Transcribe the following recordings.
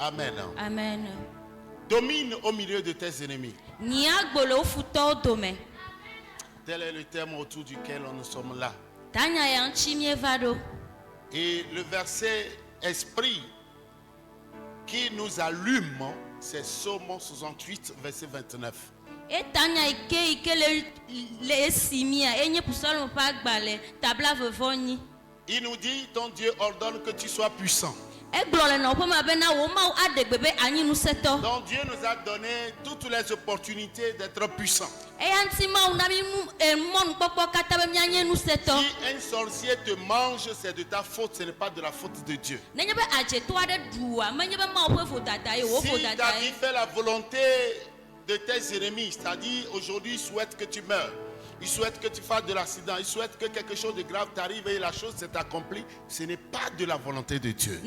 Amen. Amen. Domine au milieu de tes ennemis. Niagbolo futo dome. Tel est le terme autour duquel nous sommes là. Tanya ya chimie vado. Et le verset esprit qui nous allume, c'est Psaume 68, verset 29. Et Tanya ike le simia enye pusolo pa gbale tabla vevoni. Il nous dit, ton Dieu ordonne que tu sois puissant. Donc Dieu nous a donné toutes les opportunités d'être puissants. Si un sorcier te mange, c'est de ta faute, ce n'est pas de la faute de Dieu. Si David fait la volonté de tes ennemis, c'est-à-dire aujourd'hui il souhaite que tu meurs, il souhaite que tu fasses de l'accident, il souhaite que quelque chose de grave t'arrive et la chose s'est accomplie, ce n'est pas de la volonté de Dieu.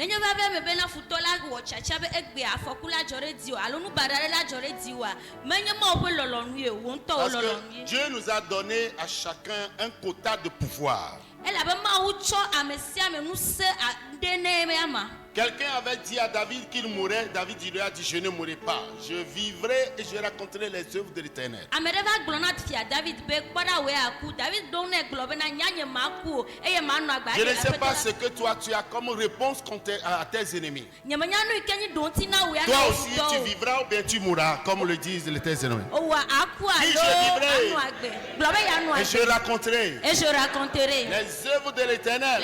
Parce que Dieu nous a donné à chacun un quota de pouvoir. Quelqu'un avait dit à David qu'il mourrait. David lui a dit, je ne mourrai pas. Je vivrai et je raconterai les œuvres de l'Éternel. Je ne sais pas ce que toi tu as comme réponse à tes ennemis. Toi aussi tu vivras ou bien tu mourras, comme le disent tes ennemis. Si je vivrai et je raconterai les œuvres de l'Éternel.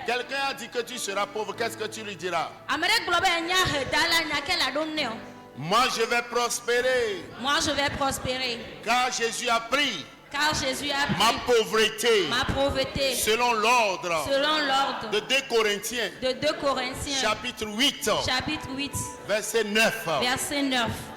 Quelqu'un a dit que tu seras pauvre, qu'est-ce que tu lui diras? Moi je vais prospérer. Car Jésus a pris ma pauvreté selon l'ordre de 2 Corinthiens chapitre 8 verset 9.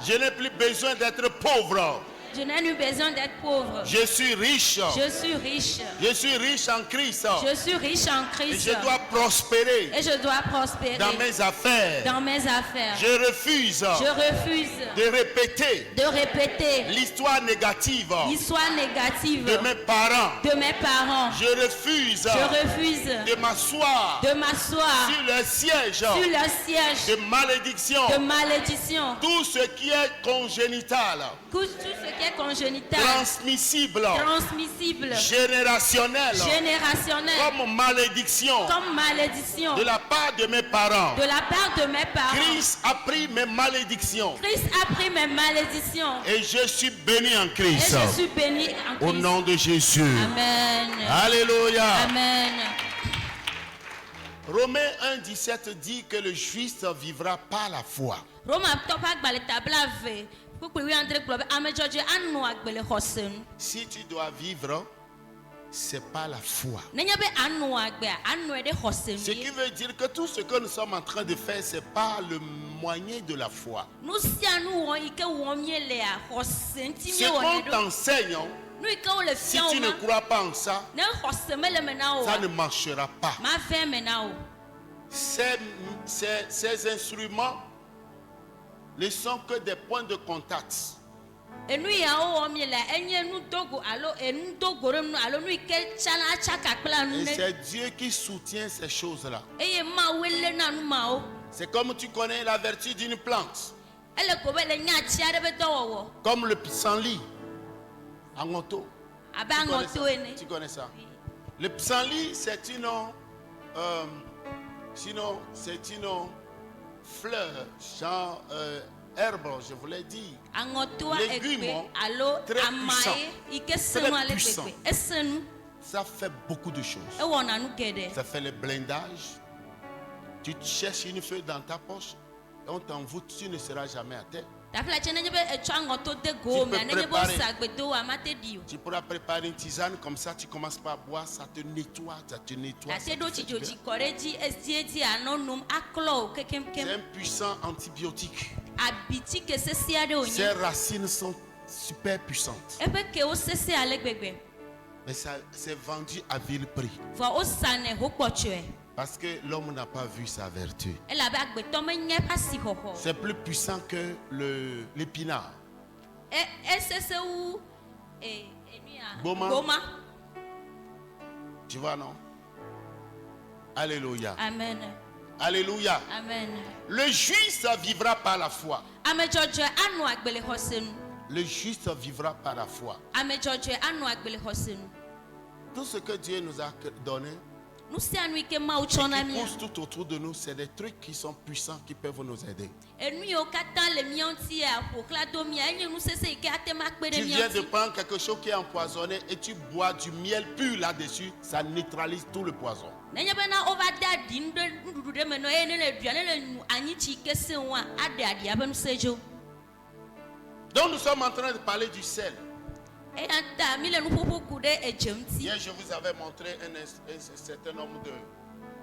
Je n'ai plus besoin d'être pauvre. Je n'ai eu besoin d'être pauvre. Je suis riche. Je suis riche. Je suis riche en Christ. Je suis riche en Christ. Et je dois prospérer. Et je dois prospérer dans mes affaires. Dans mes affaires. Je refuse de répéter l'histoire négative de mes parents. Je refuse de m'asseoir sur le siège de malédiction. Tout ce qui est congénital. Transmissible, générationnel, comme malédiction, de la part de mes parents. Christ a pris mes malédictions. Et je suis béni en Christ. Au nom de Jésus. Amen. Alléluia. Amen. Romains 1,17 dit que le juste vivra par la foi. Si tu dois vivre, c'est pas la foi. Ce qui veut dire que tout ce que nous sommes en train de faire, c'est pas le moyen de la foi. Ce qu'on t'enseigne, si tu ne crois pas en ça, ça ne marchera pas. Ces instruments ne sont que des points de contact. Et c'est Dieu qui soutient ces choses-là. C'est comme tu connais la vertu d'une plante. Comme le pissenlit. Angoto. Tu connais ça? Le pissenlit, c'est une fleur, genre herbe, je voulais dire. Légumes très puissant. Ça fait beaucoup de choses. Ça fait le blindage. Tu cherches une feuille dans ta poche et on t'envoûte, tu ne seras jamais à terre. Tu pourras préparer une tisane comme ça, tu commences par boire, ça te nettoie, C'est un puissant antibiotique. Ses racines sont super puissantes. Mais ça c'est vendu à vil prix. Parce que l'homme n'a pas vu sa vertu. C'est plus puissant que l'épinard. Boma. Tu vois, non? Alléluia. Amen. Alléluia. Amen. Le juste vivra par la foi. Le juste vivra par la foi. Tout ce que Dieu nous a donné, qui pousse tout autour de nous, c'est des trucs qui sont puissants, qui peuvent nous aider. Tu viens de prendre quelque chose qui est empoisonné et tu bois du miel pur là-dessus, ça neutralise tout le poison. Donc nous sommes en train de parler du sel. Hier, je vous avais montré un certain nombre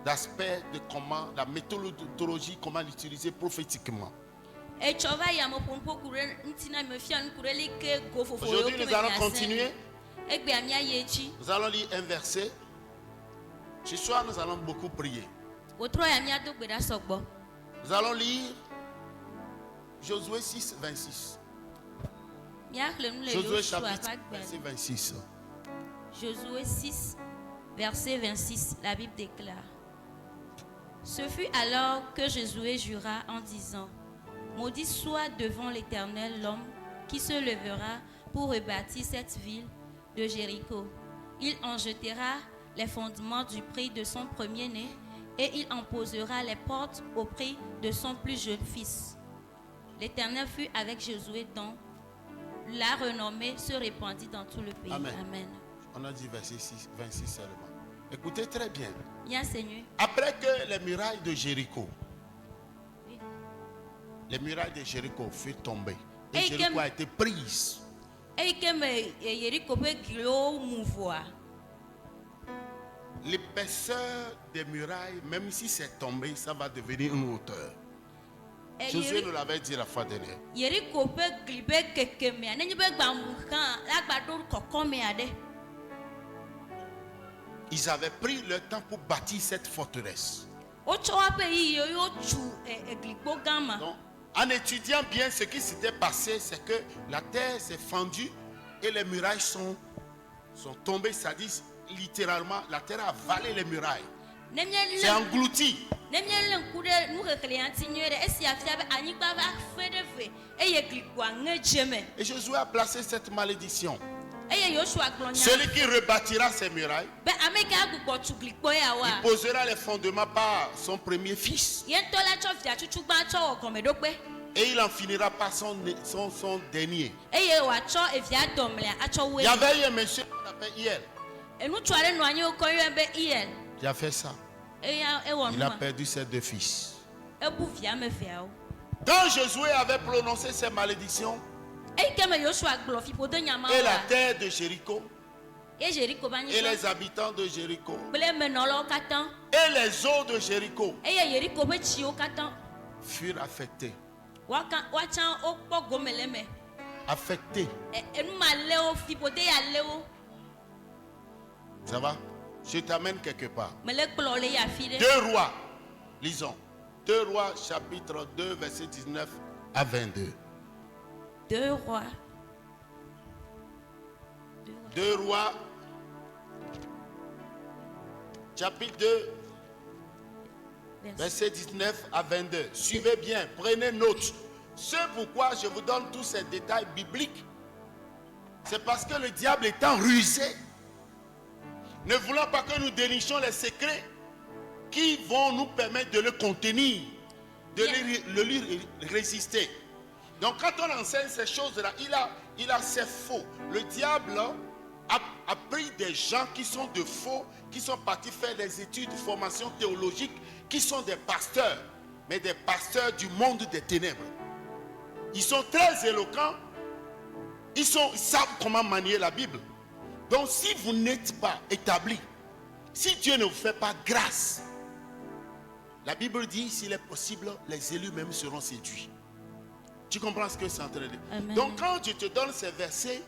d'aspects de comment, la méthodologie, comment l'utiliser prophétiquement. Aujourd'hui, nous allons continuer. Nous allons lire un verset. Ce soir, nous allons beaucoup prier. Nous allons lire Josué 6, 26. Josué chapitre verset 26. Josué 6, verset 26, la Bible déclare: Ce fut alors que Josué jura en disant: Maudit soit devant l'Éternel l'homme qui se lèvera pour rebâtir cette ville de Jéricho. Il en jettera les fondements du prix de son premier-né et il en posera les portes au prix de son plus jeune fils. L'Éternel fut avec Josué, dont la renommée se répandit dans tout le pays. Amen. Amen. On a dit verset 26 seulement. Écoutez très bien. Bien, Seigneur. Après que les murailles de Jéricho, les murailles de Jéricho furent tombées et Jéricho a été prise. L'épaisseur des murailles, même si c'est tombé, ça va devenir une hauteur. Josué nous l'avait dit la fois dernière. Ils avaient pris le temps pour bâtir cette forteresse. Donc, en étudiant bien ce qui s'était passé, c'est que la terre s'est fendue et les murailles sont tombées. Ça dit littéralement, la terre a avalé les murailles. C'est englouti. Et Josué a placé cette malédiction. Celui qui rebâtira ces murailles, il posera les fondements par son premier fils. Et il en finira par son dernier. Il y avait un monsieur qu'on appelle Hiel. Il a fait ça. Il a perdu ses deux fils. Quand Josué avait prononcé ces malédictions, et la terre de Jéricho, et les habitants de Jéricho, et les eaux de Jéricho furent affectés. Affectés. Ça va? Je t'amène quelque part. 2 Rois, lisons. 2 Rois chapitre 2 verset 19 à 22. 2 Rois. 2 Rois chapitre 2 verset 19 à 22. Suivez bien, prenez note. C'est pourquoi je vous donne tous ces détails bibliques. C'est parce que le diable étant rusé, ne voulant pas que nous dénichions les secrets qui vont nous permettre de le contenir, de lui résister. Donc quand on enseigne ces choses-là, il a ses faux. Le diable a pris des gens qui sont de faux, qui sont partis faire des études de formation théologique, qui sont des pasteurs, mais des pasteurs du monde des ténèbres. Ils sont très éloquents, ils savent comment manier la Bible. Donc si vous n'êtes pas établi, si Dieu ne vous fait pas grâce, la Bible dit, s'il est possible, les élus même seront séduits. Tu comprends ce que c'est en train de dire? Amen. Donc quand je te donne ces versets,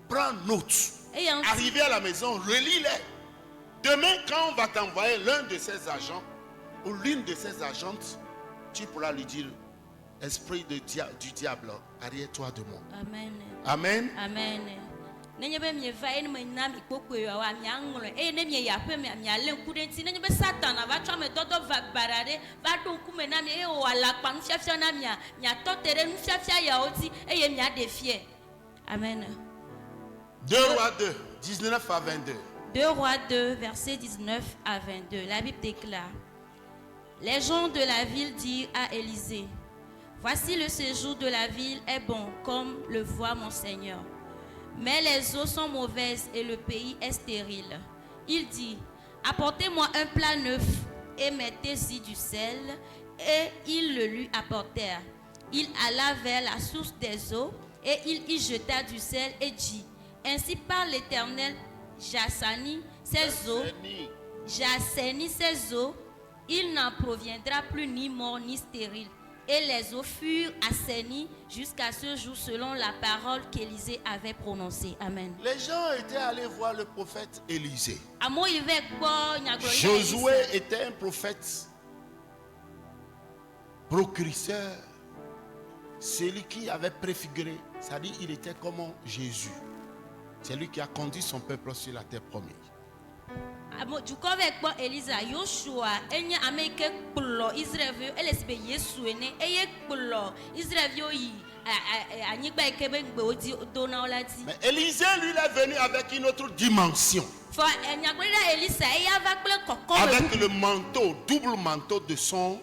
prends note. Arrivé à la maison, relis-les. Demain, quand on va t'envoyer l'un de ses agents ou l'une de ses agentes, tu pourras lui dire, esprit du diable, arrière-toi de moi. Amen. Amen. Amen. Amen. 2 Rois 2, 19 à 22. 2 Rois 2, verset 19 à 22. La Bible déclare: les gens de la ville dirent à Élisée: voici le séjour de la ville est bon, comme le voit mon Seigneur. Mais les eaux sont mauvaises et le pays est stérile. Il dit: apportez-moi un plat neuf et mettez-y du sel. Et ils le lui apportèrent. Il alla vers la source des eaux et il y jeta du sel et dit: ainsi par l'Éternel, j'assainis ces eaux, il n'en proviendra plus ni mort ni stérile. Et les eaux furent assainies jusqu'à ce jour selon la parole qu'Élisée avait prononcée. Amen. Les gens étaient allés voir le prophète Élisée. Josué était un prophète procureur, celui qui avait préfiguré, c'est-à-dire il était comme Jésus. C'est lui qui a conduit son peuple sur la terre promise. Mais Élisée, lui, il est venu avec une autre dimension. Avec le manteau, double manteau de son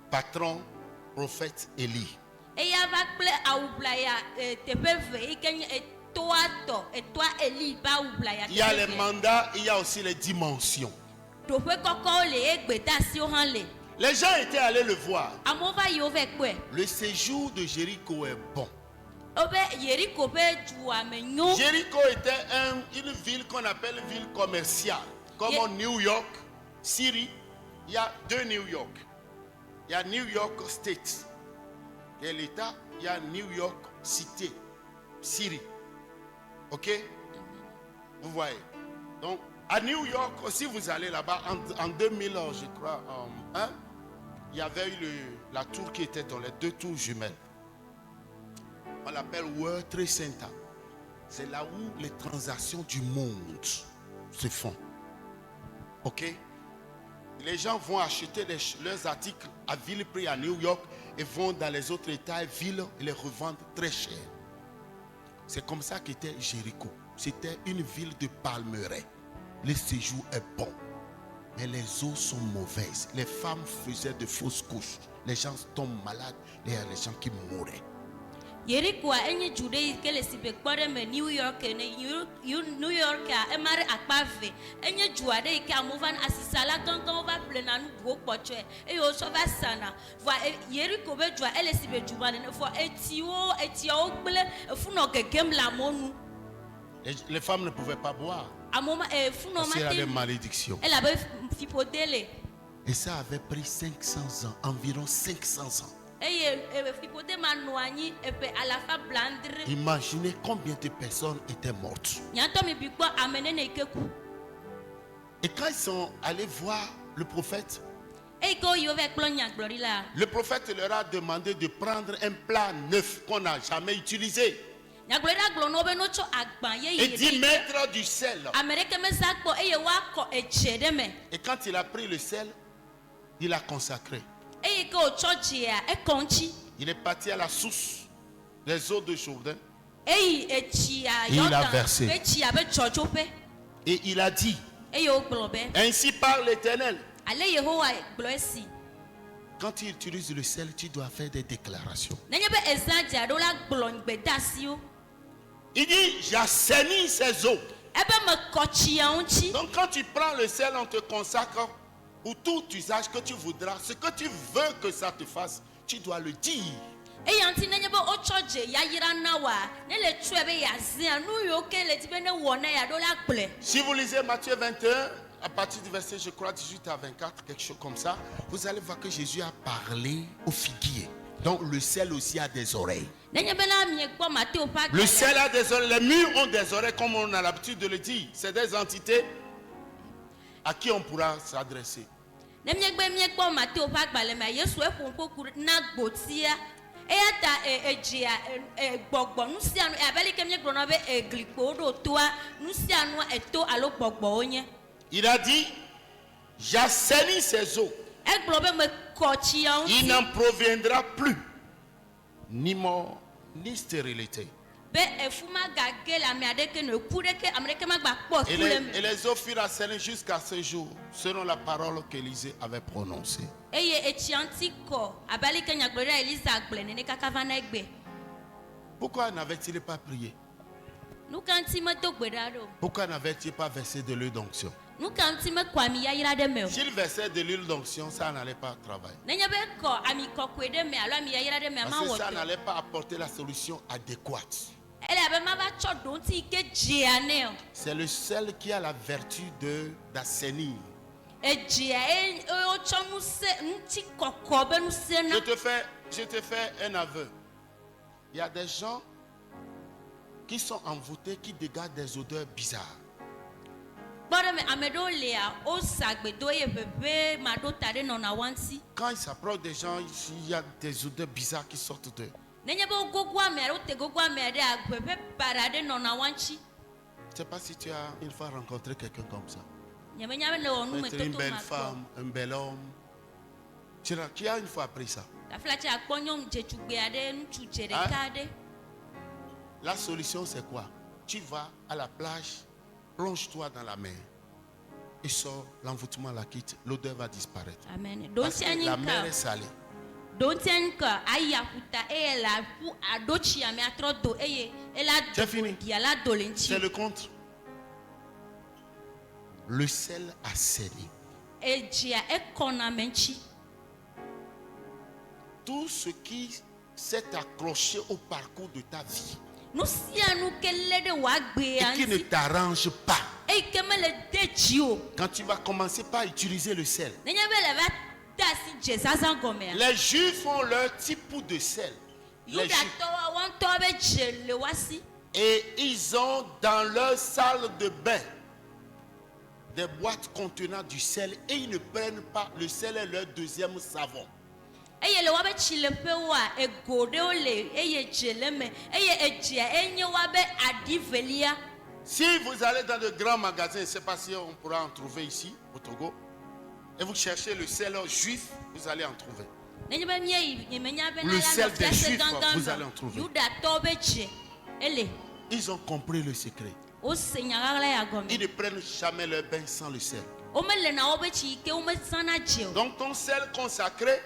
patron, prophète Élie. Il y a les mandats, il y a aussi les dimensions. Les gens étaient allés le voir. Le séjour de Jéricho est bon. Jéricho était une ville qu'on appelle une ville commerciale. Comme New York, Syrie, il y a 2 New York. Il y a New York State, qui est l'État. Il y a New York Cité, Syrie. Ok? Vous voyez. Donc, à New York, si vous allez là-bas, en 2000, je crois, il y avait eu la tour qui était dans les 2 tours jumelles. On l'appelle World Trade Center. C'est là où les transactions du monde se font. Ok? Les gens vont acheter leurs articles à vil prix à New York et vont dans les autres États et villes et les revendent très cher. C'est comme ça qu'était Jéricho. C'était une ville de palmeraies. Le séjour est bon, mais les eaux sont mauvaises. Les femmes faisaient de fausses couches. Les gens tombent malades. Il y a les gens qui mouraient. Jéricho enye jude ke le sibe kpore me New York New York a emare akpave enye juade ke amovan asisala gangan va plenanu go kpoche e yo so va sana va Jéricho be jua ele sibe jubane fo etio gble funo gegem la monu. Les femmes ne pouvaient pas boire. Parce qu'il y avait malédiction. Et ça avait pris 500 ans, environ 500 ans. Imaginez combien de personnes étaient mortes. Et quand ils sont allés voir le prophète, le prophète leur a demandé de prendre un plat neuf qu'on n'a jamais utilisé. Et d'y mettre du sel. Et quand il a pris le sel, il l'a consacré. Il est parti à la source des eaux de Jourdain. Et il a versé. Et il a dit: ainsi parle l'Éternel. Quand tu utilises le sel, tu dois faire des déclarations. Il dit: j'assainis ces eaux. Donc quand tu prends le sel, on te consacre pour tout usage que tu voudras. Ce que tu veux que ça te fasse, tu dois le dire. Si vous lisez Matthieu 21, à partir du verset, je crois, 18 à 24, quelque chose comme ça, vous allez voir que Jésus a parlé au figuier. Donc le sel aussi a des oreilles. Le sel a des oreilles. Les murs ont des oreilles, comme on a l'habitude de le dire. C'est des entités à qui on pourra s'adresser. Il a dit, j'assainis ces eaux. Il n'en proviendra plus ni mort ni stérilité. Et les eaux furent assainies jusqu'à ce jour, selon la parole qu'Élisée avait prononcée. Pourquoi n'avait-il pas prié? Pourquoi n'avait-il pas versé de l'huile d'onction? S'il versait de l'huile d'onction, ça n'allait pas travailler. Parce que ça n'allait pas apporter la solution adéquate. C'est le sel qui a la vertu d'assainir. Je te fais un aveu. Il y a des gens qui sont envoûtés, qui dégagent des odeurs bizarres. Quand ils s'approchent des gens, il y a des odeurs bizarres qui sortent d'eux. Je ne sais pas si tu as une fois rencontré quelqu'un comme ça. Peut-être une belle femme, un bel homme. Qui a une fois appris ça? La solution c'est quoi? Tu vas à la plage, plonge-toi dans la mer et sors, l'envoûtement la quitte, l'odeur va disparaître. Amen. Parce que la mer est salée. C'est fini. C'est le contre. Le sel assaini. Tout ce qui s'est accroché au parcours de ta vie et qui ne t'arrange pas, quand tu vas commencer par utiliser le sel, les Juifs ont leur type de sel. Et ils ont dans leur salle de bain des boîtes contenant du sel et ils ne prennent pas le sel est leur deuxième savon. Si vous allez dans de grands magasins, je ne sais pas si on pourra en trouver ici au Togo, et vous cherchez le sel juif, vous allez en trouver. Le sel des Juifs, vous allez en trouver. Ils ont compris le secret. Ils ne prennent jamais leur bain sans le sel. Donc ton sel consacré,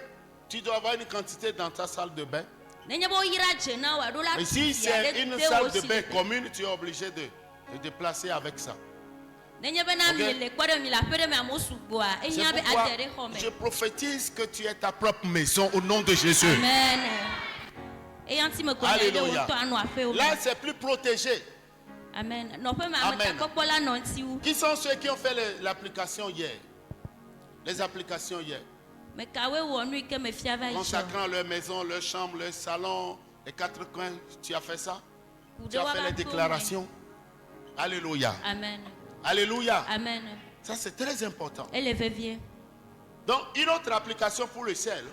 tu dois avoir une quantité dans ta salle de bain. Et si c'est une salle de bain commune, tu es obligé de te déplacer avec ça. Okay? Je prophétise que tu es ta propre maison au nom de Jésus. Amen. Alléluia. Là, c'est plus protégé. Amen. Amen. Qui sont ceux qui ont fait l'application hier? Les applications hier. Consacrant leur maison, leur chambre, leur salon, les quatre coins. Tu as fait ça? Tu as fait les déclarations? Alléluia. Amen. Alléluia. Amen. Ça c'est très important. Donc une autre application pour le sel,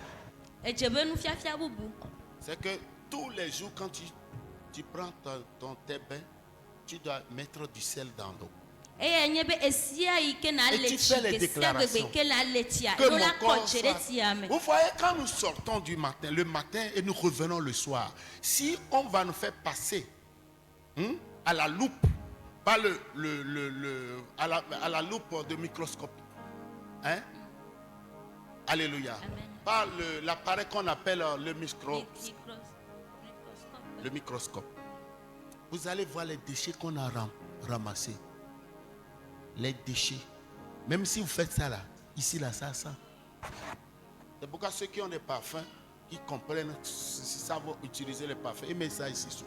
c'est que tous les jours quand tu prends tes bains, tu dois mettre du sel dans l'eau. Et tu fais les déclarations. Que mon corps soit... Vous voyez, quand nous sortons le matin et nous revenons le soir, si on va nous faire passer à la loupe, pas à la loupe de microscope, hein? Alléluia. Amen. Pas l'appareil qu'on appelle le microscope. Vous allez voir les déchets qu'on a ramassés. Les déchets. Même si vous faites ça là, ici là, ça sent. C'est pourquoi ceux qui ont des parfums, qui comprennent, savent utiliser les parfums, ils mettent ça ici sous.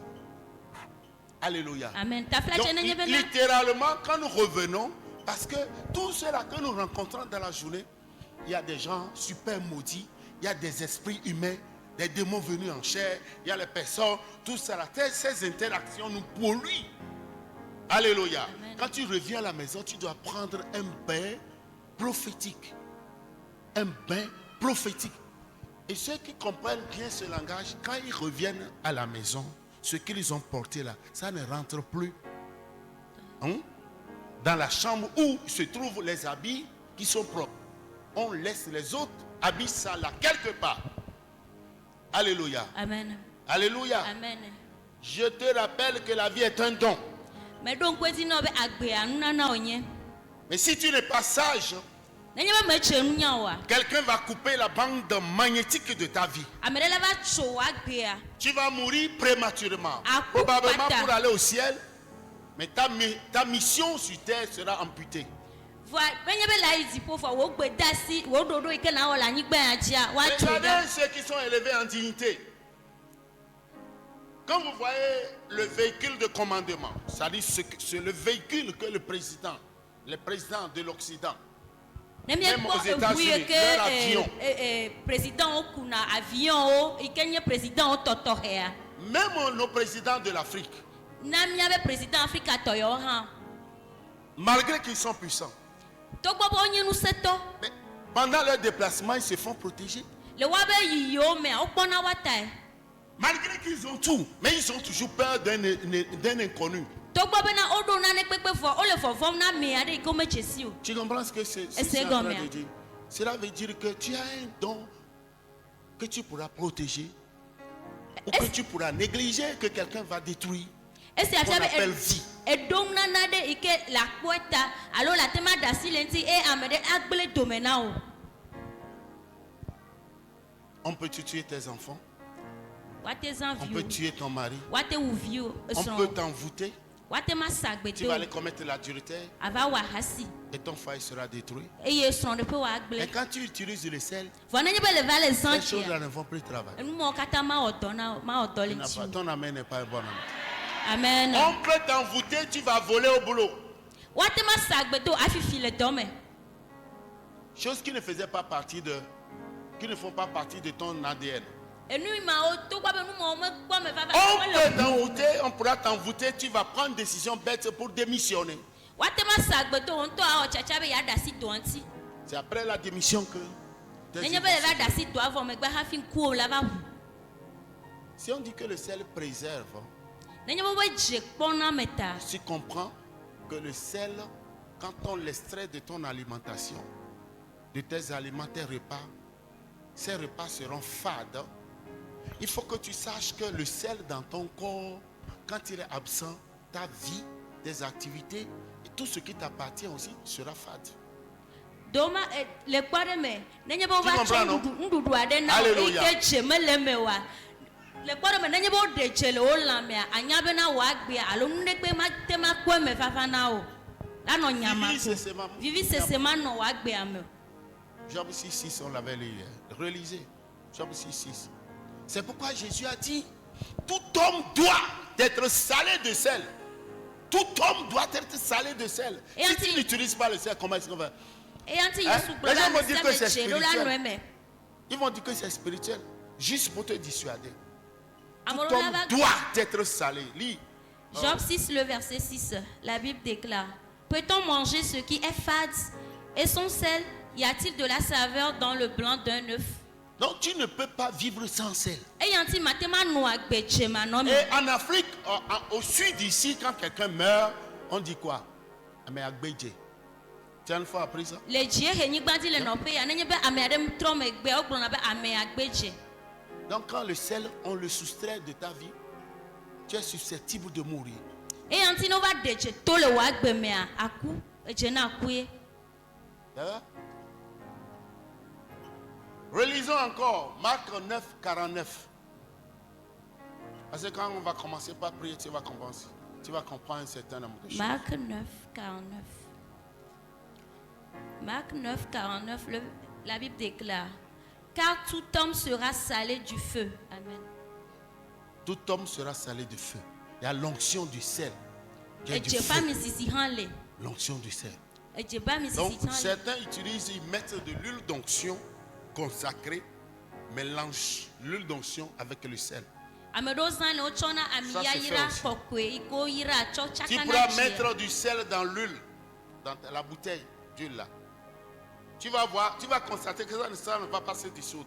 Alléluia. Amen. Donc, littéralement, quand nous revenons, parce que tous ceux-là que nous rencontrons dans la journée, il y a des gens super maudits, il y a des esprits humains, des démons venus en chair, il y a les personnes, tout ça, ces interactions nous polluent. Alléluia. Amen. Quand tu reviens à la maison, tu dois prendre un bain prophétique. Un bain prophétique. Et ceux qui comprennent bien ce langage, quand ils reviennent à la maison, ce qu'ils ont porté là, ça ne rentre plus. Dans la chambre où se trouvent les habits qui sont propres. On laisse les autres habits sales là, quelque part. Alléluia. Amen. Alléluia. Amen. Je te rappelle que la vie est un don. Mais si tu n'es pas sage, quelqu'un va couper la bande magnétique de ta vie. Tu vas mourir prématurément. Probablement pour aller au ciel, mais ta mission sur terre sera amputée. Regardez ceux qui sont élevés en dignité. Quand vous voyez le véhicule de commandement, c'est-à-dire c'est le véhicule que le président de l'Occident, même aux États-Unis, leur avion, même nos présidents de l'Afrique, malgré qu'ils sont puissants, mais pendant leur déplacement, ils se font protéger. Malgré qu'ils ont tout, mais ils ont toujours peur d'un inconnu. Tu comprends ce que c'est en train de dire? Cela veut dire que tu as un don que tu pourras protéger ou que tu pourras négliger, que quelqu'un va détruire. Qu'on appelle vie. On peut tuer tes enfants. On peut tuer ton mari. On peut t'envoûter. Tu vas aller commettre l'adultère et ton foyer sera détruit. Et quand tu utilises le sel, ces choses-là ne vont plus travailler. Ton amen n'est pas un bon amen. Amen. On peut t'envoûter, tu vas voler au boulot. Choses qui ne faisaient pas partie qui ne font pas partie de ton ADN. On pourra t'envoûter, tu vas prendre une décision bête pour démissionner. C'est après la démission que si on dit que le sel préserve, tu comprends que le sel, quand on l'extrait de ton alimentation, de tes aliments, tes repas, ces repas seront fades. Il faut que tu saches que le sel dans ton corps, quand il est absent, ta vie, tes activités et tout ce qui t'appartient aussi sera fade. Tu comprends, non? Alléluia. Job 6.6, on l'avait lu hier. Relisez. Job 6.6. C'est pourquoi Jésus a dit, tout homme doit être salé de sel. Tout homme doit être salé de sel. Si tu n'utilises pas le sel, comment est-ce qu'on va? Les gens vont dire que c'est spirituel. Ils vont dire que c'est spirituel. Juste pour te dissuader. Tout homme doit être salé. Lis. Job 6, le verset 6. La Bible déclare, peut-on manger ce qui est fade et son sel? Y a-t-il de la saveur dans le blanc d'un œuf? Donc tu ne peux pas vivre sans sel. Et en Afrique, au sud ici, quand quelqu'un meurt, on dit quoi? Tu as une fois appris ça? Donc quand le sel, on le soustrait de ta vie, tu es susceptible de mourir. Relisons encore Marc 9, 49. Parce que quand on va commencer par prier, tu vas comprendre un certain nombre de choses. Marc 9, 49. Marc 9, 49, la Bible déclare, car tout homme sera salé du feu. Amen. Tout homme sera salé du feu. Il y a l'onction du sel. L'onction du sel. Donc certains utilisent, ils mettent de l'huile d'onction consacrée, mélangent l'huile d'onction avec le sel. Ça se fait aussi. Tu pourras mettre du sel dans l'huile, dans la bouteille d'huile là. Tu vas voir, tu vas constater que ça ne va pas se dissoudre.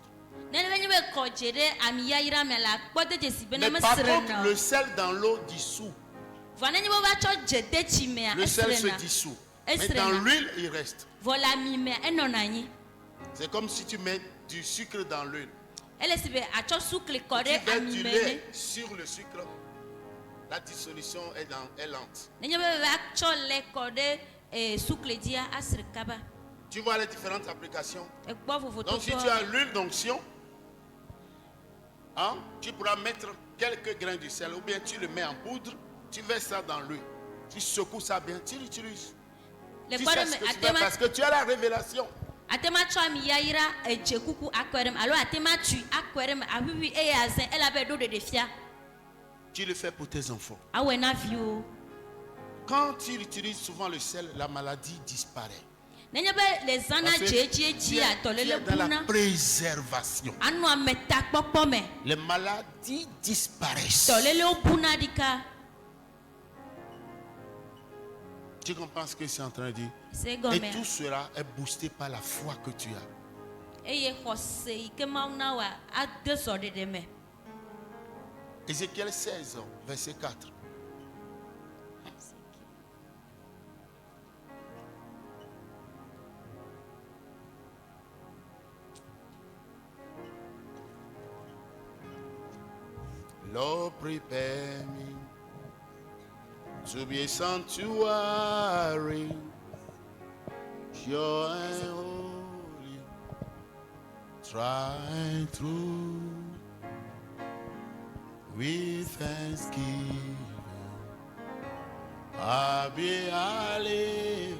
Mais par contre, le sel dans l'eau dissout. Le sel se dissout. Mais dans l'huile, il reste. C'est comme si tu mets du sucre dans l'huile. Tu mets du lait sur le sucre. La dissolution est lente. Tu vois les différentes applications. Donc si tu as l'huile d'onction, tu pourras mettre quelques grains de sel ou bien tu le mets en poudre, tu verses ça dans l'huile. Tu secoues ça bien, tu l'utilises. Tu sais ce que tu fais parce que tu as la révélation. Tu le fais pour tes enfants. Quand tu utilises souvent le sel, la maladie disparaît. Tu es dans la préservation. Les maladies disparaissent. Tu comprends ce que c'est en train de dire? Et tout cela est boosté par la foi que tu as. Ézéchiel 16, verset 4. Lord, prepare me to be a sanctuary, pure and holy, tried through with thanksgiving. I'll be a living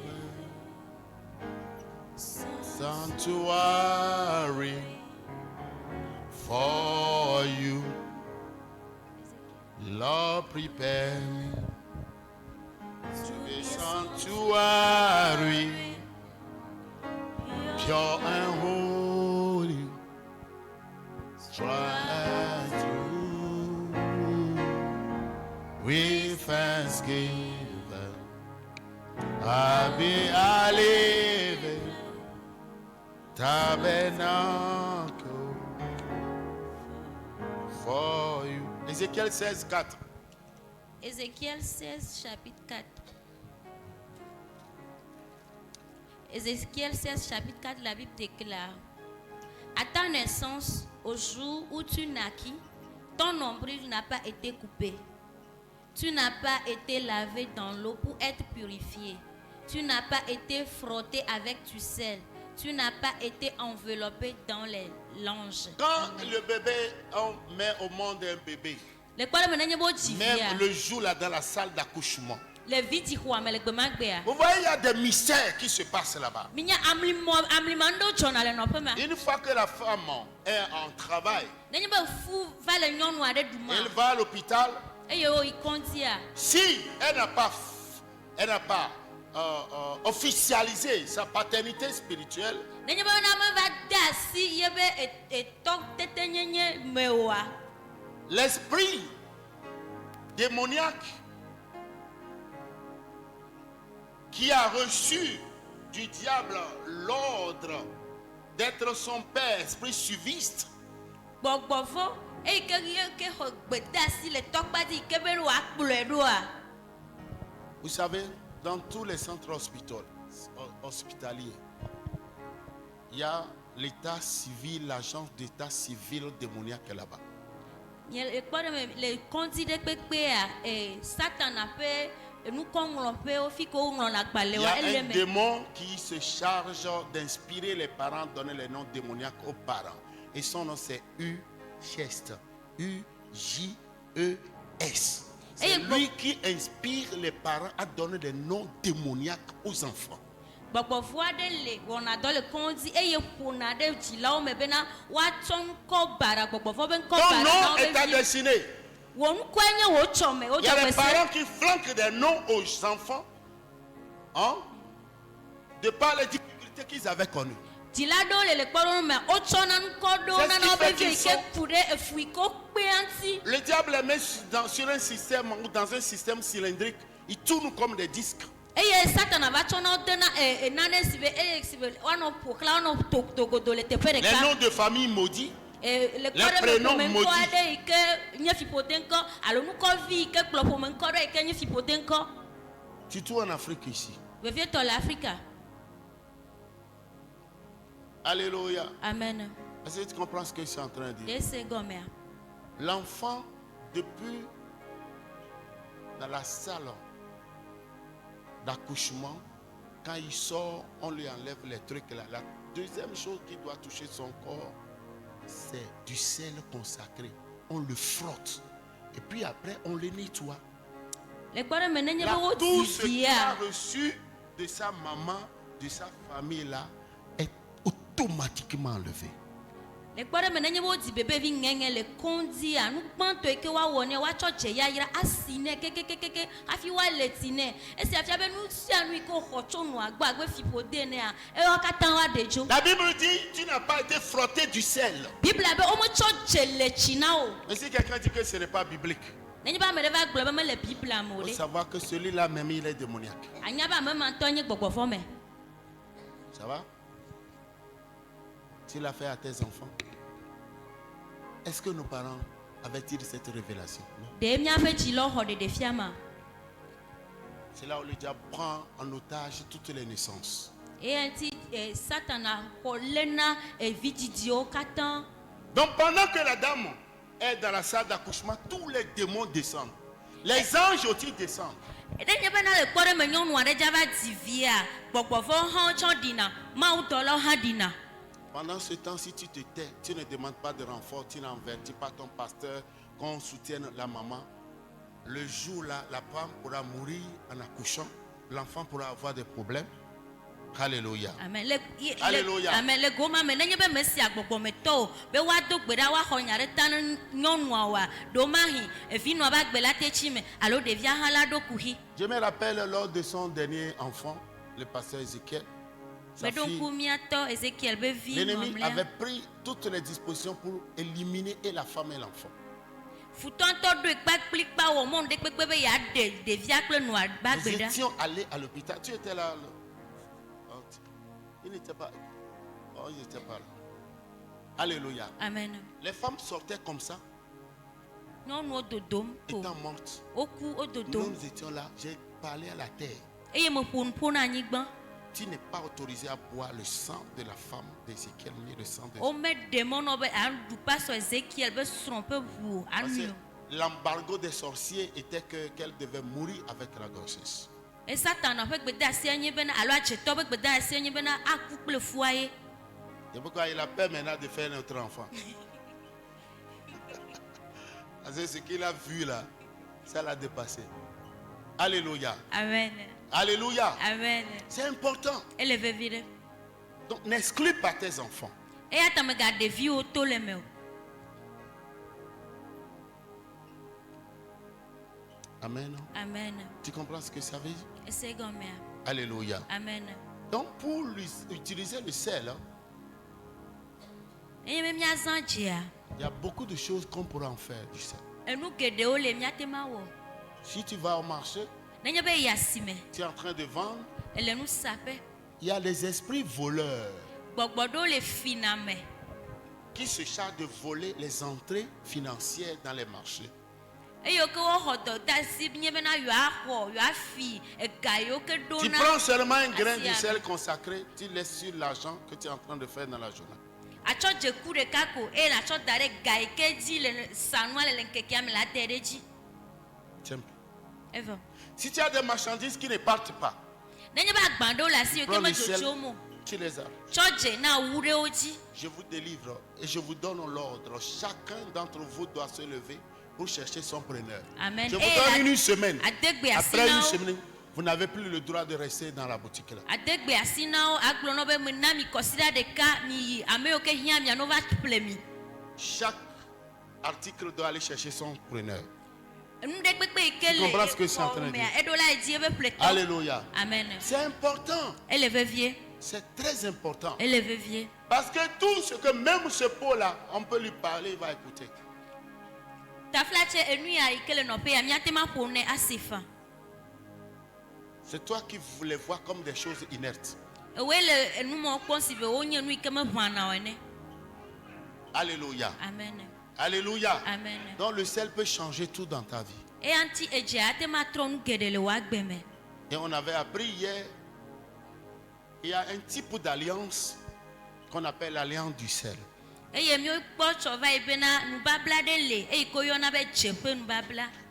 sanctuary for you. Lord, prepare me to be a sanctuary, pure and holy, tried through with thanksgiving. I'll be a living tabernacle for you. Ézéchiel 16, 4. Ézéchiel 16, chapitre 4. Ézéchiel 16, chapitre 4, la Bible déclare: à ta naissance, au jour où tu naquis, ton nombril n'a pas été coupé. Tu n'as pas été lavé dans l'eau pour être purifié. Tu n'as pas été frotté avec du sel. Tu n'as pas été enveloppé dans les langes. Quand le bébé, on met au monde un bébé, même le jour là dans la salle d'accouchement, vous voyez, il y a des mystères qui se passent là-bas. Une fois que la femme est en travail, elle va à l'hôpital. Si elle n'a pas officialiser sa paternité spirituelle, l'esprit démoniaque qui a reçu du diable l'ordre d'être son père, esprit suiviste, vous savez, dans tous les centres hospitaliers, il y a l'état civil, l'agence d'état civil démoniaque là-bas. Il y a un démon qui se charge d'inspirer les parents, donner les noms démoniaques aux parents. Et son nom c'est U-Chest. U-J-E-S. C'est lui qui inspire les parents à donner des noms démoniaques aux enfants. Ton nom est ta destinée. Il y a des parents qui flanquent des noms aux enfants, de par les difficultés qu'ils avaient connues. C'est ce qui fait le diable les met sur un système ou dans un système cylindrique. Il tourne comme des disques. Les noms de famille maudits, Les prénoms maudits. Surtout en Afrique ici. Alléluia. Amen. Est-ce que tu comprends ce que je suis en train de dire? L'enfant, depuis dans la salle d'accouchement, quand il sort, on lui enlève les trucs là. La deuxième chose qui doit toucher son corps, c'est du sel consacré. On le frotte. Et puis après, on le nettoie. Là, tout ce qu'il a reçu de sa maman, de sa famille là, est automatiquement enlevé. Et la Bible dit tu n'as pas été frotté du sel. Mais si quelqu'un dit que ce n'est pas biblique, il faut savoir que celui-là même il est démoniaque. Ça va? Tu l'as fait à tes enfants. Est-ce que nos parents avaient-ils cette révélation? C'est là où le diable prend en otage toutes les naissances. Donc pendant que la dame est dans la salle d'accouchement, tous les démons descendent. Les anges aussi descendent. Pendant ce temps, si tu te tais, tu ne demandes pas de renfort, tu n'avertis pas ton pasteur qu'on soutienne la maman. Le jour là, la femme pourra mourir en accouchant, l'enfant pourra avoir des problèmes. Alléluia. Amen. Alléluia. Amen. Je me rappelle lors de son dernier enfant, le pasteur Ézéchiel. L'ennemi avait pris toutes les dispositions pour éliminer et la femme et l'enfant. Nous étions allés à l'hôpital. Tu étais là. Il n'était pas. Oh, il n'était pas là. Alléluia. Amen. Les femmes sortaient comme ça. Étant mortes. Nous étions là. J'ai parlé à la terre. Tu n'es pas autorisé à boire le sang de la femme d'Ézéchiel ni le sang de l'embargo des sorciers était qu'elle devait mourir avec la grossesse. C'est pourquoi il a peur maintenant de faire notre enfant. Ce qu'il a vu là, ça l'a dépassé. Alléluia. Amen. Alléluia. Amen. C'est important. Donc n'exclus pas tes enfants. Amen. Amen. Tu comprends ce que ça veut dire? Alléluia. Amen. Donc pour utiliser le sel, il y a beaucoup de choses qu'on pourra en faire du sel. Si tu vas au marché, tu es en train de vendre, il y a les esprits voleurs qui se chargent de voler les entrées financières dans les marchés. Tu prends seulement un grain de sel consacré, tu laisses sur l'argent que tu es en train de faire dans la journée. Simple. Si tu as des marchandises qui ne partent pas, prends le sel, tu les as. Je vous délivre et je vous donne l'ordre. Chacun d'entre vous doit se lever pour chercher son preneur. Amen. Je vous donne une semaine. Après une semaine, vous n'avez plus le droit de rester dans la boutique là. Chaque article doit aller chercher son preneur. Tu comprends ce que je suis en train de dire? Alléluia. Amen. C'est important. C'est très important. Parce que tout ce que même ce pot là, on peut lui parler, il va écouter. C'est toi qui les vois comme des choses inertes. Alléluia. Amen. Alléluia. Amen. Donc le sel peut changer tout dans ta vie. Et on avait appris hier, il y a un type d'alliance qu'on appelle l'alliance du sel.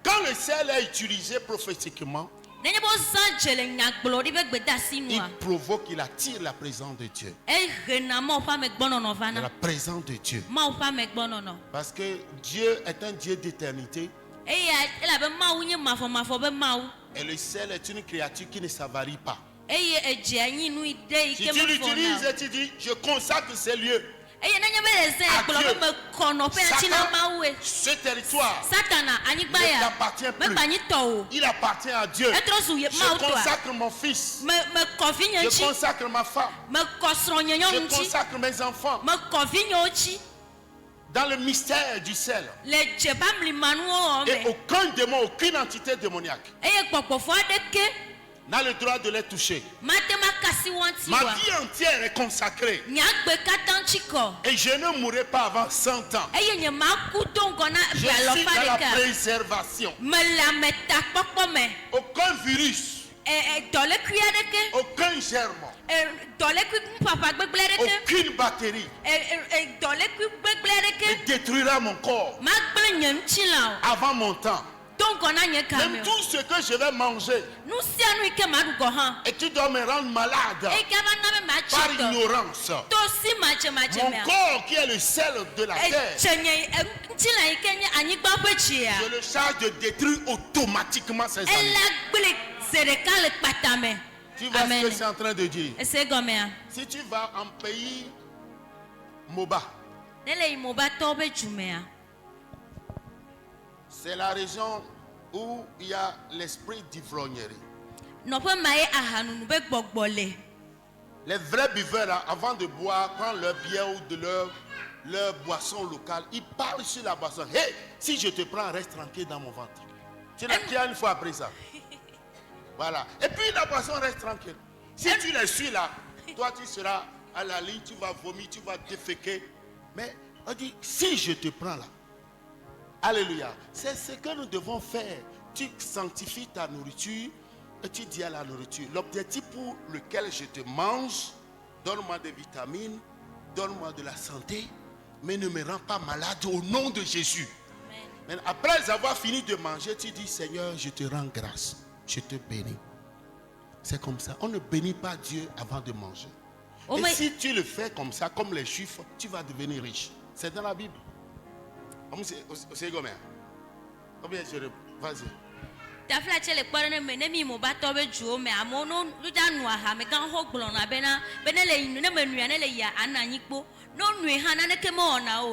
Quand le sel est utilisé prophétiquement, il provoque, il attire la présence de Dieu. La présence de Dieu. Parce que Dieu est un Dieu d'éternité. Et le sel est une créature qui ne s'avarie pas. Si tu l'utilises et tu dis, je consacre ces lieux à Dieu, ce territoire ne t'appartient plus. Il appartient à Dieu. Je consacre mon fils. Je consacre ma femme. Je consacre mes enfants dans le mystère du sel. Et aucun démon, aucune entité démoniaque n'a le droit de les toucher. Ma vie entière est consacrée. Et je ne mourrai pas avant 100 ans. Je suis dans la préservation. Aucun virus, aucun germe, aucune bactérie ne détruira mon corps avant mon temps. Même tout ce que je vais manger et qui doit me rendre malade par ignorance, mon corps qui est le sel de la terre, je le charge de détruire automatiquement ces animaux. Tu vois ce que c'est en train de dire? Si tu vas en pays Moba, c'est la région où il y a l'esprit d'ivrognerie. Les vrais buveurs, là, avant de boire, prendre leur bière ou de leur boisson locale, ils parlent sur la boisson. Hey, si je te prends, reste tranquille dans mon ventre. Tu n'as qu'à une fois appris ça. Voilà. Et puis la boisson reste tranquille. Si tu les suis là, toi tu seras à la ligne, tu vas vomir, tu vas déféquer. Mais on dit, si je te prends là, alléluia, c'est ce que nous devons faire. Tu sanctifies ta nourriture et tu dis à la nourriture, l'objectif pour lequel je te mange, donne-moi des vitamines, donne-moi de la santé, mais ne me rends pas malade au nom de Jésus. Mais après avoir fini de manger, tu dis, Seigneur, je te rends grâce, je te bénis. C'est comme ça. On ne bénit pas Dieu avant de manger. Et si tu le fais comme ça, comme les Juifs, tu vas devenir riche. C'est dans la Bible. C'est combien? Combien je réponds? Vas-y.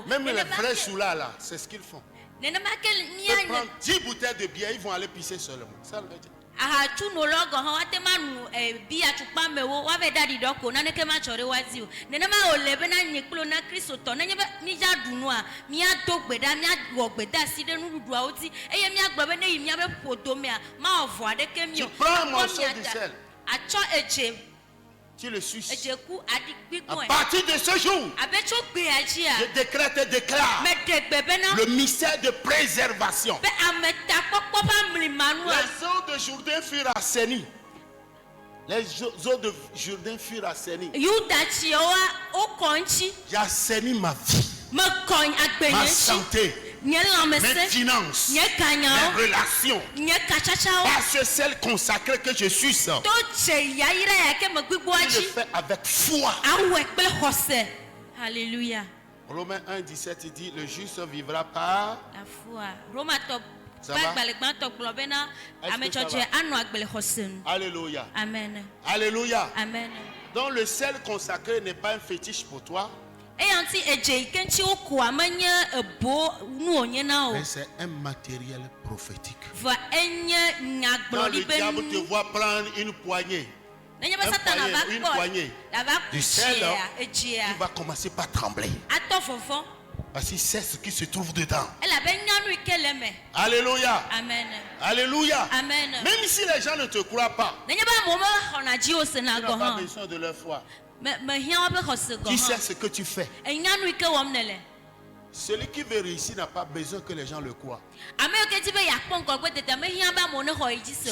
Même les vrais soulats là, c'est ce qu'ils font. Ils prennent 10 bouteilles de bière, ils vont aller pisser seulement. Ça le veut dire. Tu prends un morceau du sel, tu le suces. À partir de ce jour, je décrète et déclare le mystère de préservation. Les eaux de Jourdain furent assainies. Les eaux de Jourdain furent assainies. J'ai assaini ma vie, ma santé, mes finances, mes relations. Par ce sel consacré que je suis, je le fais avec foi. Alléluia. Romains 1,17 il dit, le juste vivra par la foi. Ça va? Alléluia. Amen. Alléluia. Amen. Donc le sel consacré n'est pas un fétiche pour toi. Mais c'est un matériel prophétique. Quand le diable te voit prendre une poignée, une poignée du sel, il va commencer par trembler. Parce qu'il sait ce qui se trouve dedans. Alléluia. Amen. Alléluia. Amen. Même si les gens ne te croient pas, tu n'as pas besoin de leur foi. Tu sais ce que tu fais. Celui qui veut réussir n'a pas besoin que les gens le croient. Ce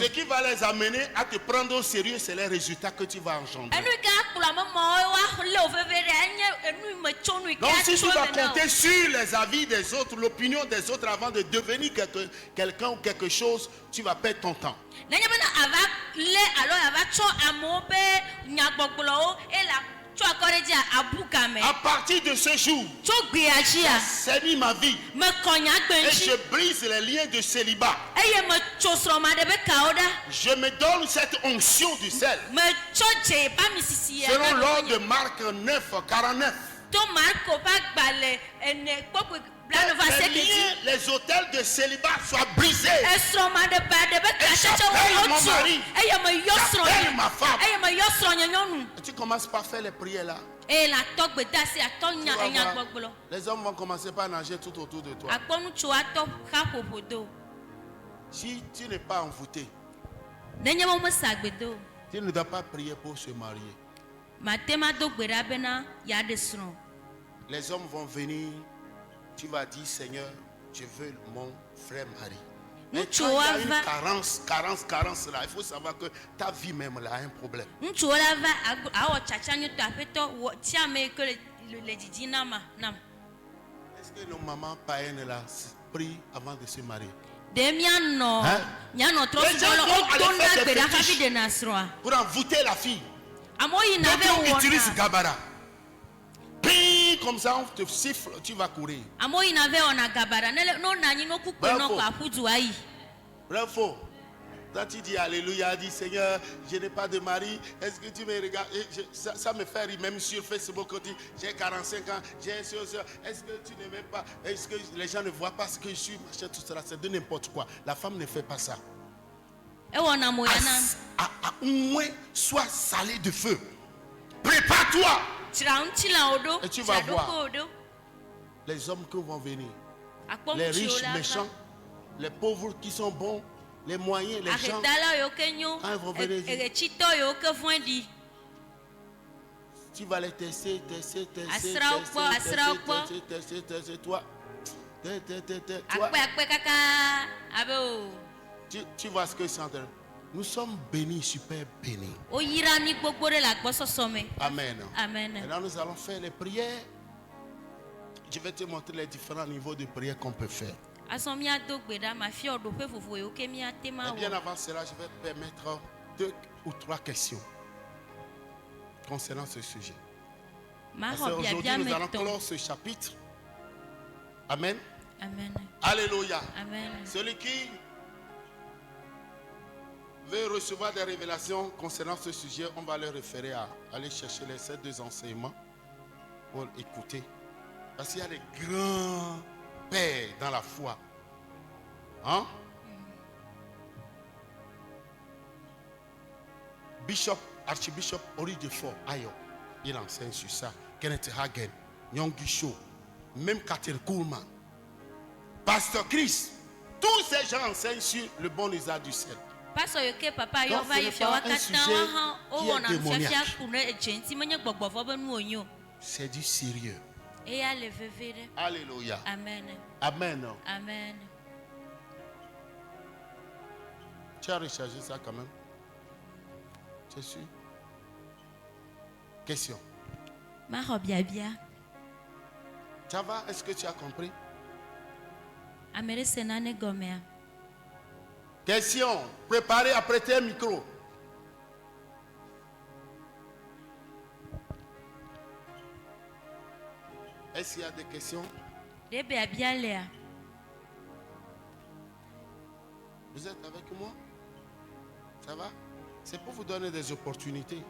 qui va les amener à te prendre au sérieux, c'est les résultats que tu vas engendrer. Donc si tu vas compter sur les avis des autres, l'opinion des autres avant de devenir quelqu'un ou quelque chose, tu vas perdre ton temps. À partir de ce jour, j'ai saigné ma vie et je brise les liens de célibat. Je me donne cette onction du sel. Selon l'ordre de Marc 9, 49. Les hôtels de célibat soient brisés. Et j'appelle mon mari, j'appelle ma femme. Et tu commences par faire les prières là. Les hommes vont commencer par nager tout autour de toi. Si tu n'es pas envoûté, tu ne dois pas prier pour se marier. Les hommes vont venir. Tu vas dire, Seigneur, je veux mon frère mari. Mais quand il y a une carence là, il faut savoir que ta vie même là a un problème. Est-ce que nos mamans païennes là prient avant de se marier? Les gens vont aller faire des fétiches pour envoûter la fille. Donc on utilise Gabara. Comme ça, on te siffle, tu vas courir. Bravo. Quand tu dis Alléluia, dis Seigneur, je n'ai pas de mari. Est-ce que tu me regardes? Ça me fait rire, même sur Facebook, quand j'ai 45 ans, j'ai un soeur. Est-ce que tu ne m'aimes pas? Est-ce que les gens ne voient pas ce que je suis? Machin, tout cela, c'est de n'importe quoi. La femme ne fait pas ça. À moins, sois salé de feu. Prépare-toi. Et tu vas voir les hommes qui vont venir, les riches, méchants, les pauvres qui sont bons, les moyens, les gens, quand ils vont venir, tu vas les tester, toi. Tu vois ce que c'est en train. Nous sommes bénis, super bénis. Amen. Amen. Et là, nous allons faire les prières. Je vais te montrer les différents niveaux de prière qu'on peut faire. Et bien avant cela, je vais permettre 2 ou 3 questions concernant ce sujet. Aujourd'hui, nous allons clore ce chapitre. Amen. Amen. Alléluia. Amen. Celui qui veut recevoir des révélations concernant ce sujet, on va le référer à aller chercher ces 2 enseignements pour écouter. Parce qu'il y a des grands pères dans la foi. Hein? Archbishop Henri Defort Ayo, il enseigne sur ça. Kenneth Hagin, Nyong'o Cho, même Catherine Kuhlman, Pasteur Chris, tous ces gens enseignent sur le bon usage du sel. Donc, ce n'est pas un sujet qui est démoniaque. C'est du sérieux. Alléluia. Amen. Amen. Amen. Tu as rechargé ça quand même? Tu es sûr? Question. Ça va? Est-ce que tu as compris? Question. Préparez à prêter un micro. Est-ce qu'il y a des questions? Vous êtes avec moi? Ça va? C'est pour vous donner des opportunités.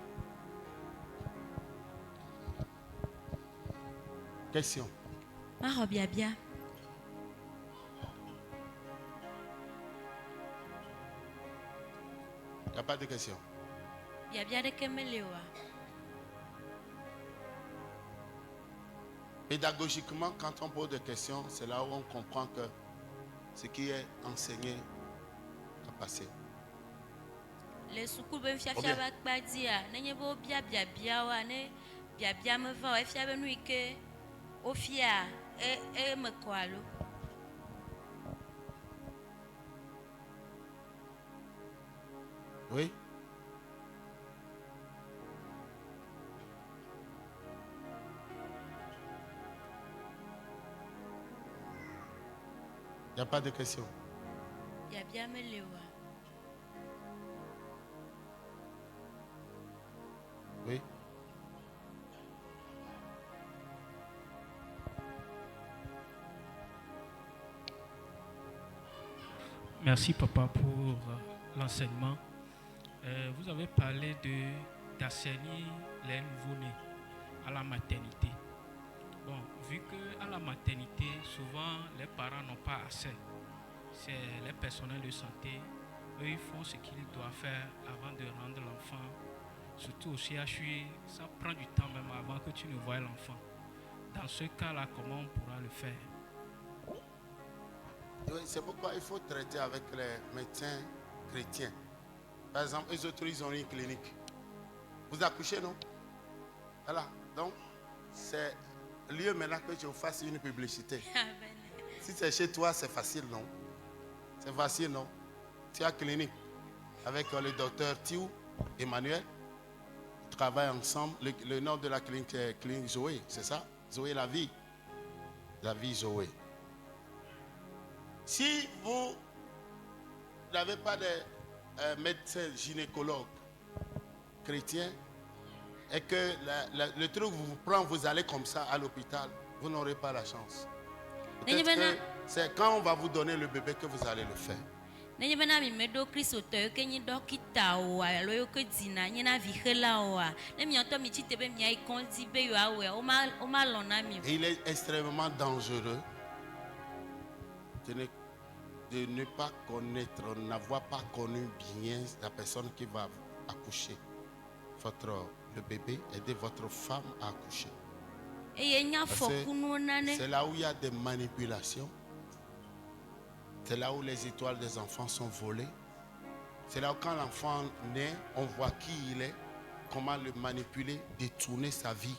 Question. Il n'y a pas de questions. Pédagogiquement, quand on pose des questions, c'est là où on comprend que ce qui est enseigné a passé. me kwalo. Oui. Il n'y a pas de question. Il y a bien me lewa. Oui. Merci papa pour l'enseignement. Vous avez parlé d'assainir les nouveau-nés à la maternité. Bon, vu qu'à la maternité, souvent les parents n'ont pas assez, c'est les personnels de santé, eux ils font ce qu'ils doivent faire avant de rendre l'enfant. Surtout au CHU, ça prend du temps même avant que tu ne voies l'enfant. Dans ce cas-là, comment on pourra le faire? Oui, c'est pourquoi il faut traiter avec les médecins chrétiens. Par exemple, eux autres, ils ont une clinique. Vous accouchez, non? Voilà. Donc, c'est lieu maintenant que je vous fasse une publicité. Si c'est chez toi, c'est facile, non? C'est facile, non? Tu as clinique avec le docteur Thiou, Emmanuel. Ils travaillent ensemble. Le nom de la clinique est Clinique Zoé, c'est ça? Zoé la vie. La vie Zoé. Si vous n'avez pas de médecin gynécologue chrétien et que le truc vous prend, vous allez comme ça à l'hôpital, vous n'aurez pas la chance. Peut-être que c'est quand on va vous donner le bébé que vous allez le faire. Et il est extrêmement dangereux de ne pas connaître, n'avoir pas connu bien la personne qui va accoucher le bébé, aider votre femme à accoucher. C'est là où il y a des manipulations. C'est là où les étoiles des enfants sont volées. C'est là où quand l'enfant naît, on voit qui il est, comment le manipuler, détourner sa vie.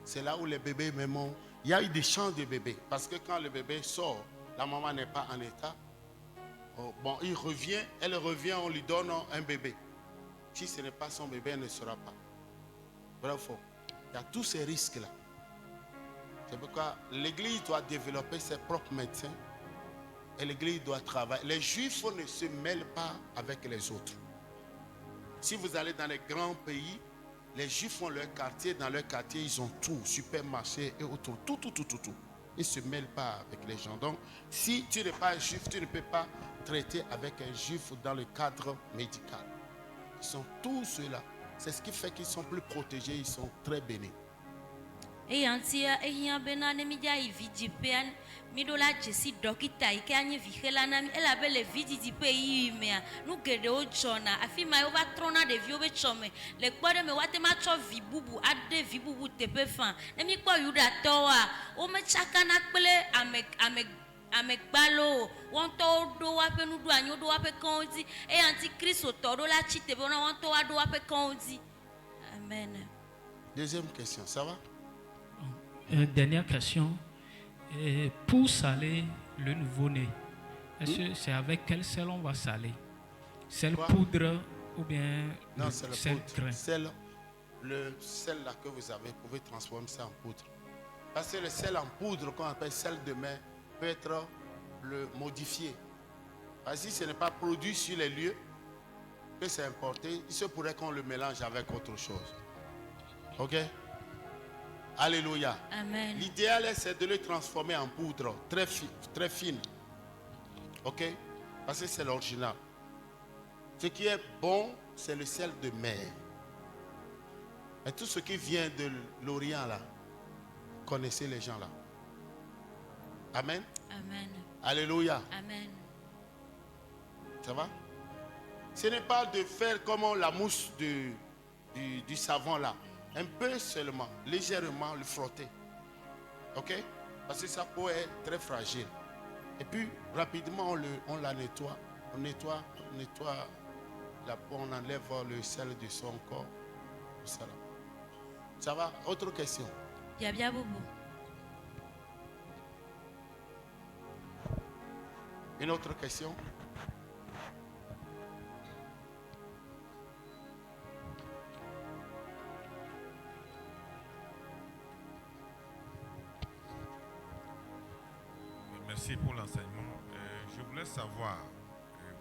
C'est là où les bébés même il y a eu des chances de bébés. Parce que quand le bébé sort, la maman n'est pas en état. Bon, elle revient, on lui donne un bébé. Si ce n'est pas son bébé, elle ne sera pas. Bravo. Il y a tous ces risques-là. C'est pourquoi l'Église doit développer ses propres médecins et l'Église doit travailler. Les Juifs ne se mêlent pas avec les autres. Si vous allez dans les grands pays, les Juifs ont leur quartier. Dans leur quartier, ils ont tout, supermarché et autour, tout. Ils ne se mêlent pas avec les gens. Donc, si tu n'es pas un Juif, tu ne peux pas traiter avec un Juif dans le cadre médical. Ils sont tous ceux-là. C'est ce qui fait qu'ils sont plus protégés, ils sont très bénis. Et antia ehia benane midia ividipean midola jesi dokita ikanye vihelana ela bele vididipe yimea nu gede ojona afima over trona de viobe chome le kpode me wate ma cho vibubu ade vibubu tepe fan emi kpo yuda toa o me chakana kpele amegbalo won to do wa pe nudu anyo do wa pe konzi e antikristo to do la chite be won to wa do wa pe konzi. Amen. Deuxième question, ça va? Dernière question. Pour saler le nouveau-né, est-ce que c'est avec quel sel on va saler? Sel poudre ou bien non, c'est le sel grain? Le sel là que vous avez, vous pouvez transformer ça en poudre. Parce que le sel en poudre, qu'on appelle sel de mer, peut être modifié. Parce que si ce n'est pas produit sur les lieux, que c'est importé, il se pourrait qu'on le mélange avec autre chose. Ok? Alléluia. Amen. L'idéal, c'est de le transformer en poudre très fine. Ok? Parce que c'est l'original. Ce qui est bon, c'est le sel de mer. Et tout ce qui vient de l'Orient, là, connaissez les gens là. Amen. Amen. Alléluia. Amen. Ça va? Ce n'est pas de faire comme la mousse du savon là. Un peu seulement, légèrement le frotter. Ok? Parce que sa peau est très fragile. Et puis, rapidement, on la nettoie. On nettoie la peau, on enlève le sel de son corps. Ça va? Autre question? Bien, boubou. Une autre question? Merci pour l'enseignement. Je voulais savoir,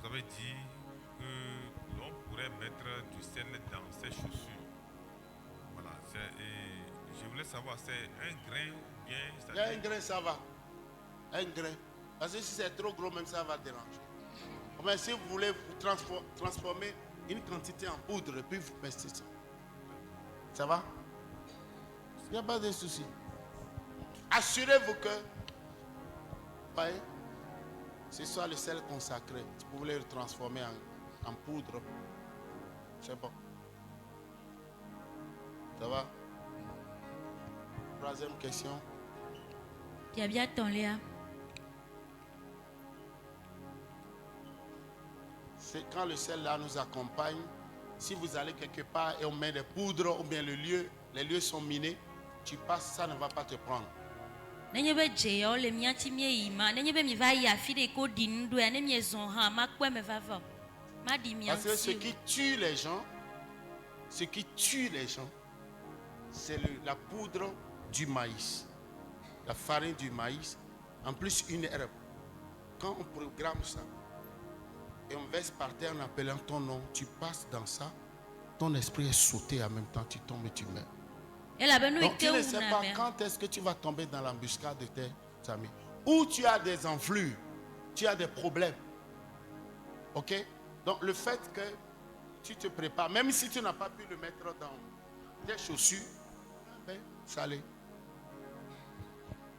vous avez dit que l'on pourrait mettre du sel dans ses chaussures. Voilà. Et je voulais savoir, c'est un grain ou bien... Un grain, ça va. Un grain. Parce que si c'est trop gros, même ça va déranger. Mais si vous voulez vous transformer une quantité en poudre, et puis vous mettez ça. Ça va? Il n'y a pas de souci. Assurez-vous que, voyez, ce soit le sel consacré. Si vous voulez le transformer en poudre, c'est bon. Ça va? Troisième question. Bien ton Léa. C'est quand le sel là nous accompagne. Si vous allez quelque part et on met des poudres ou bien les lieux sont minés, tu passes, ça ne va pas te prendre. Parce que ce qui tue les gens, c'est la poudre du maïs, la farine du maïs, en plus une herbe. Quand on programme ça et on verse par terre en appelant ton nom, tu passes dans ça, ton esprit est sauté en même temps, tu tombes et tu meurs. Donc tu ne sais pas quand est-ce que tu vas tomber dans l'embuscade de tes amis. Ou tu as des enflures, tu as des problèmes. Ok? Donc le fait que tu te prépares, même si tu n'as pas pu le mettre dans tes chaussures, un bain salé.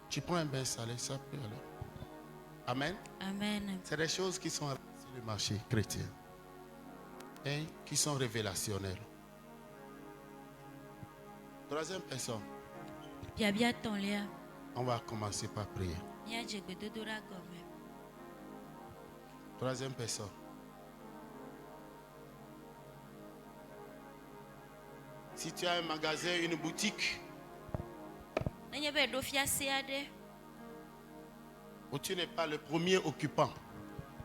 Tu prends un bain salé, ça peut aller. Amen. Amen. C'est des choses qui sont sur le marché chrétien et qui sont révélationnelles. Troisième personne. On va commencer par prier. Troisième personne. Si tu as un magasin, une boutique, où tu n'es pas le premier occupant,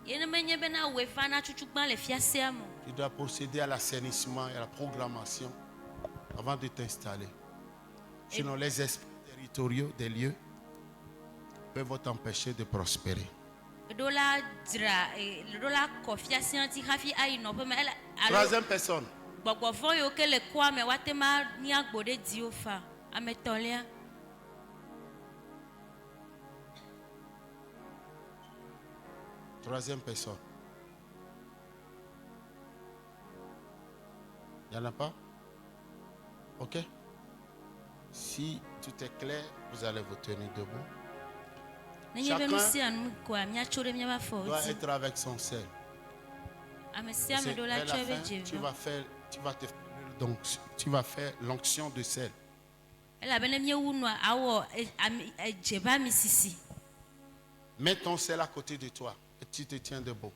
tu dois procéder à l'assainissement et à la programmation avant de t'installer. Sinon, les esprits territoriaux des lieux peuvent t'empêcher de prospérer. Troisième personne. Troisième personne. Il n'y en a pas? Ok? Si tout est clair, vous allez vous tenir debout. Chacun doit être avec son sel. Vers la fin, tu vas faire l'onction de sel. Mets ton sel à côté de toi et tu te tiens debout.